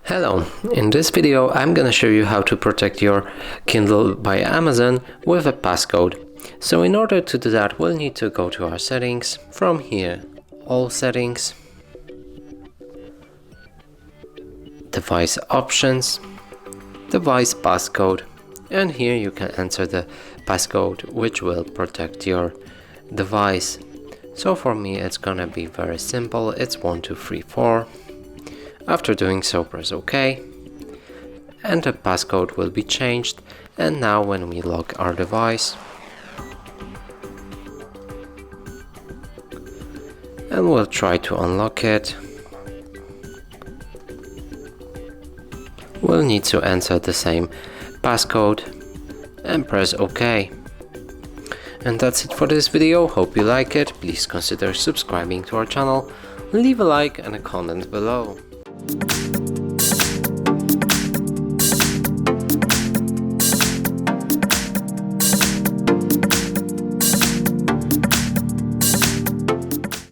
Hello, in this video I'm gonna show you how to protect your Kindle by Amazon with a passcode. So in order to do that, we'll need to go to our settings. From here, all settings, device options, device passcode, and here you can enter the passcode which will protect your device. So for me it's gonna be very simple, it's 1234. After doing so, press OK, and the passcode will be changed. And now when we lock our device and we'll try to unlock it, we'll need to enter the same passcode and press OK. And that's it for this video. Hope you like it. Please consider subscribing to our channel, leave a like and a comment below.